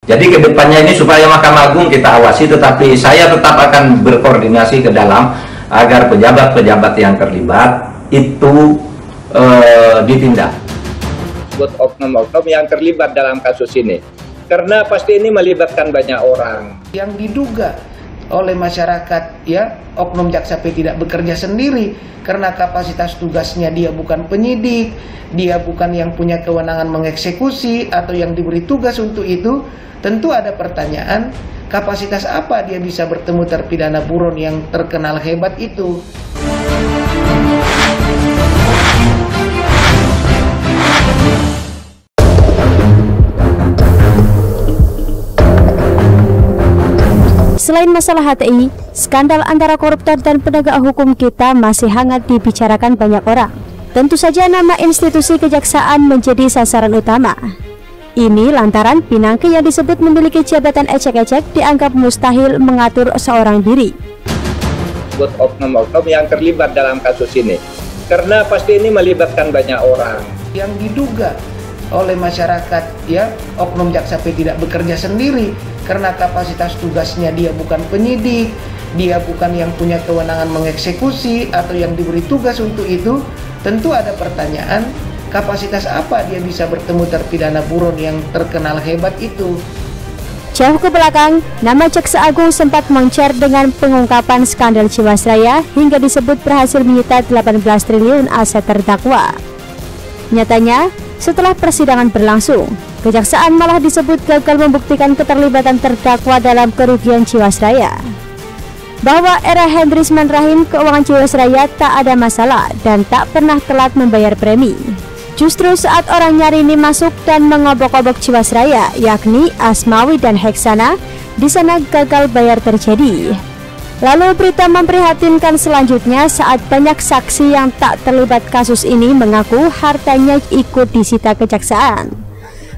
Jadi kedepannya ini supaya Mahkamah Agung kita awasi, tetapi saya tetap akan berkoordinasi ke dalam agar pejabat-pejabat yang terlibat itu ditindak. Buat oknum-oknum yang terlibat dalam kasus ini, karena pasti ini melibatkan banyak orang. Yang diduga oleh masyarakat, ya, oknum jaksa P tidak bekerja sendiri karena kapasitas tugasnya dia bukan penyidik, dia bukan yang punya kewenangan mengeksekusi atau yang diberi tugas untuk itu. Tentu ada pertanyaan, kapasitas apa dia bisa bertemu terpidana buron yang terkenal hebat itu. Selain masalah HTI, skandal antara koruptor dan penegak hukum kita masih hangat dibicarakan banyak orang. Tentu saja nama institusi kejaksaan menjadi sasaran utama. Ini lantaran Pinangki yang disebut memiliki jabatan ecek-ecek dianggap mustahil mengatur seorang diri. Buat oknum-oknum yang terlibat dalam kasus ini, karena pasti ini melibatkan banyak orang. Yang diduga oleh masyarakat, ya, oknum jaksa P tidak bekerja sendiri karena kapasitas tugasnya dia bukan penyidik, dia bukan yang punya kewenangan mengeksekusi atau yang diberi tugas untuk itu. Tentu ada pertanyaan, kapasitas apa dia bisa bertemu terpidana buron yang terkenal hebat itu. Jauh ke belakang, nama Jaksa Agung sempat moncer dengan pengungkapan skandal Jiwasraya hingga disebut berhasil menyita 18 triliun aset terdakwa. Nyatanya, setelah persidangan berlangsung, kejaksaan malah disebut gagal membuktikan keterlibatan terdakwa dalam kerugian Jiwasraya. Bahwa era Hendrisman Rahim keuangan Jiwasraya tak ada masalah dan tak pernah telat membayar premi. Justru saat orang nyari ini masuk dan mengobok-obok Jiwasraya, yakni Asmawi dan Heksana, di sana gagal bayar terjadi. Lalu berita memprihatinkan selanjutnya saat banyak saksi yang tak terlibat kasus ini mengaku hartanya ikut disita kejaksaan.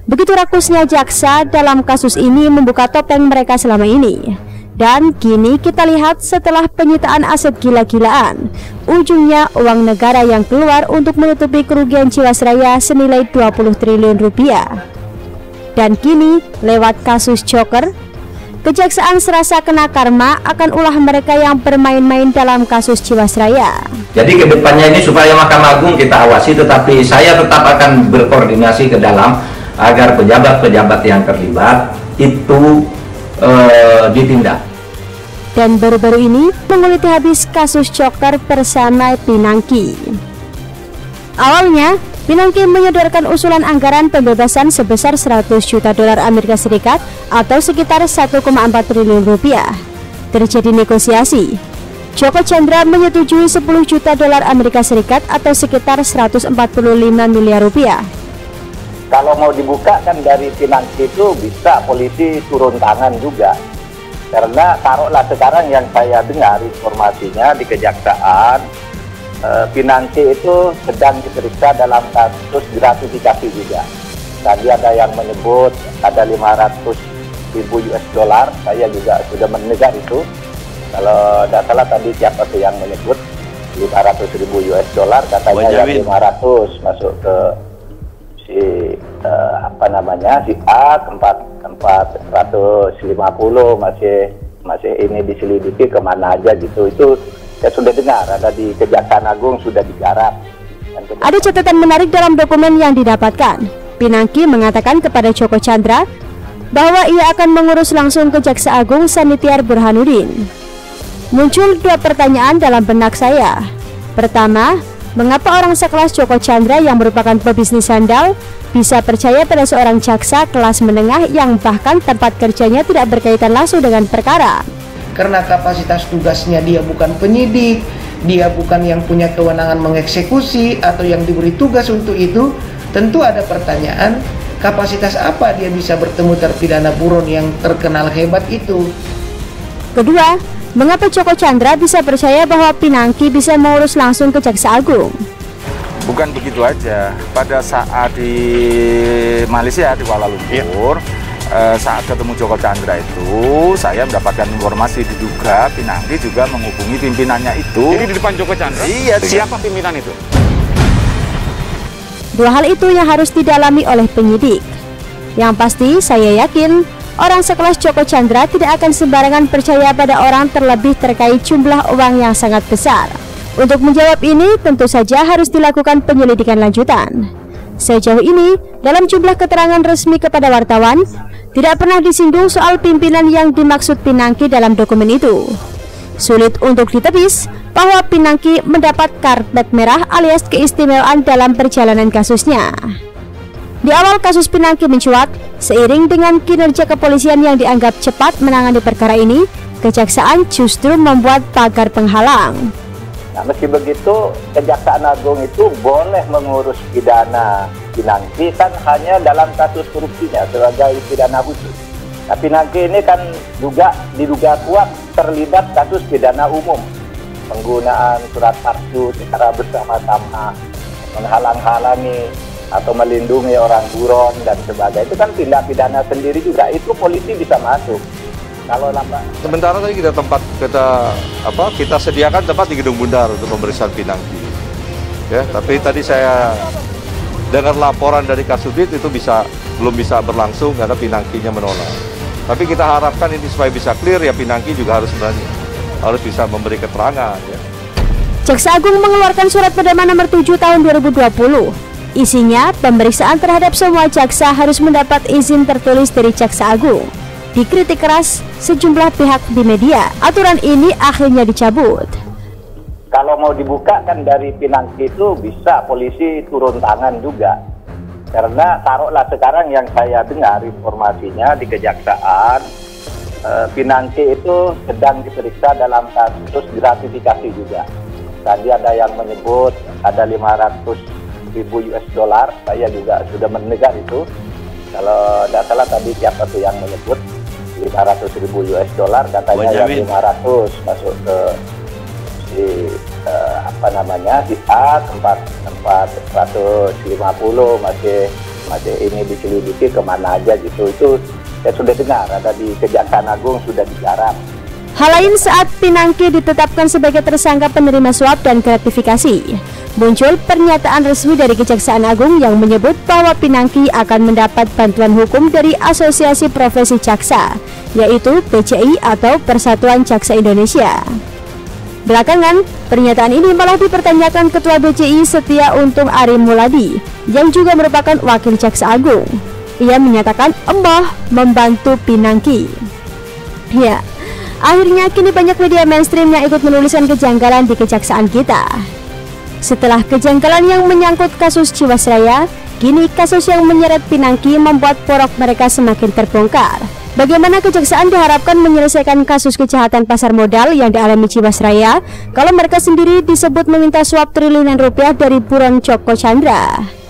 Begitu rakusnya jaksa dalam kasus ini membuka topeng mereka selama ini. Dan kini kita lihat setelah penyitaan aset gila-gilaan, ujungnya uang negara yang keluar untuk menutupi kerugian Jiwasraya senilai 20 triliun rupiah. Dan kini lewat kasus Joker, kejaksaan serasa kena karma akan ulah mereka yang bermain-main dalam kasus Jiwasraya. Jadi kedepannya ini supaya Mahkamah Agung kita awasi, tetapi saya tetap akan berkoordinasi ke dalam agar pejabat-pejabat yang terlibat itu ditindak. Dan baru-baru ini menguliti habis kasus Joker bersama Pinangki. Awalnya, Pinangki menyodorkan usulan anggaran pembebasan sebesar 100 juta dolar Amerika Serikat atau sekitar 1,4 triliun rupiah. Terjadi negosiasi. Joko Chandra menyetujui 10 juta dolar Amerika Serikat atau sekitar 145 miliar rupiah. Kalau mau dibuka kan dari Pinangki itu bisa polisi turun tangan juga. Karena taruhlah sekarang yang saya dengar informasinya di kejaksaan, Pinangki itu sedang diperiksa dalam kasus gratifikasi juga. Tadi ada yang menyebut ada 500.000 US dollar, saya juga sudah mendengar itu. Kalau tidak salah tadi siapa tuh yang menyebut 500.000 US dollar, katanya yang 500 masuk ke si si A, 450 masih ini diselidiki kemana aja gitu. Itu saya sudah dengar ada di Kejaksaan Agung sudah digarap. Ada catatan menarik dalam dokumen yang didapatkan. Pinangki mengatakan kepada Joko Chandra bahwa ia akan mengurus langsung ke Jaksa Agung Sanitiar Burhanuddin. Muncul dua pertanyaan dalam benak saya. Pertama, mengapa orang sekelas Joko Chandra yang merupakan pebisnis handal bisa percaya pada seorang jaksa kelas menengah yang bahkan tempat kerjanya tidak berkaitan langsung dengan perkara? Karena kapasitas tugasnya dia bukan penyidik, dia bukan yang punya kewenangan mengeksekusi atau yang diberi tugas untuk itu. Tentu ada pertanyaan, kapasitas apa dia bisa bertemu terpidana buron yang terkenal hebat itu? Kedua, mengapa Joko Chandra bisa percaya bahwa Pinangki bisa mengurus langsung ke Jaksa Agung? Bukan begitu aja. Pada saat di Malaysia, di Kuala Lumpur, saat ketemu Joko Chandra itu, saya mendapatkan informasi diduga Pinangki juga menghubungi pimpinannya itu. Jadi di depan Joko Chandra? Iya. Siapa pimpinan itu? Dua hal itu yang harus didalami oleh penyidik. Yang pasti saya yakin orang sekelas Joko Chandra tidak akan sembarangan percaya pada orang, terlebih terkait jumlah uang yang sangat besar. Untuk menjawab ini tentu saja harus dilakukan penyelidikan lanjutan. Sejauh ini, dalam jumlah keterangan resmi kepada wartawan, tidak pernah disinggung soal pimpinan yang dimaksud Pinangki dalam dokumen itu. Sulit untuk ditepis bahwa Pinangki mendapat karpet merah alias keistimewaan dalam perjalanan kasusnya. Di awal kasus Pinangki mencuat, seiring dengan kinerja kepolisian yang dianggap cepat menangani perkara ini, kejaksaan justru membuat pagar penghalang. Nah, meski begitu, Kejaksaan Agung itu boleh mengurus pidana Pinangki kan hanya dalam kasus korupsinya sebagai pidana khusus. Nah, Pinangki ini kan juga diduga kuat terlibat kasus pidana umum, penggunaan surat palsu secara bersama-sama, menghalang-halangi atau melindungi orang buron dan sebagainya. Itu kan tindak pidana sendiri juga, itu polisi bisa masuk. Kalau lambat. Sementara tadi kita sediakan tempat di Gedung Bundar untuk pemeriksaan Pinangki. Ya, tapi tadi saya dengar laporan dari Kasubdit itu belum bisa berlangsung karena Pinangkinya menolak. Tapi kita harapkan ini supaya bisa clear ya, Pinangki juga harus bisa memberi keterangan ya. Jaksa Agung mengeluarkan surat pedoman nomor 7 tahun 2020. Isinya, pemeriksaan terhadap semua jaksa harus mendapat izin tertulis dari Jaksa Agung. Dikritik keras sejumlah pihak di media, aturan ini akhirnya dicabut. Kalau mau dibuka kan dari Pinangki itu bisa polisi turun tangan juga. Karena taruhlah sekarang yang saya dengar informasinya di Kejaksaan, Pinangki itu sedang diperiksa dalam kasus gratifikasi juga. Tadi ada yang menyebut ada 500.000 US dollar, saya juga sudah mendengar itu. Kalau tidak salah tadi siapa tuh yang menyebut 500.000 US dollar, katanya yang 500 masuk ke si si A, tempat 150 masih ini diselidiki kemana aja gitu. Itu saya sudah dengar ada di Kejaksaan Agung sudah digarap. Hal lain saat Pinangki ditetapkan sebagai tersangka penerima suap dan gratifikasi, muncul pernyataan resmi dari Kejaksaan Agung yang menyebut bahwa Pinangki akan mendapat bantuan hukum dari Asosiasi Profesi Jaksa, yaitu PCI atau Persatuan Jaksa Indonesia. Belakangan, pernyataan ini malah dipertanyakan Ketua BCI Setia Untung Ari Muladi, yang juga merupakan wakil Jaksa Agung. Ia menyatakan embah membantu Pinangki. Ya, akhirnya kini banyak media mainstream yang ikut menuliskan kejanggalan di kejaksaan kita. Setelah kejanggalan yang menyangkut kasus Jiwasraya, kini kasus yang menyeret Pinangki membuat porok mereka semakin terbongkar. Bagaimana kejaksaan diharapkan menyelesaikan kasus kejahatan pasar modal yang dialami Jiwasraya kalau mereka sendiri disebut meminta suap triliunan rupiah dari buron Joko Chandra?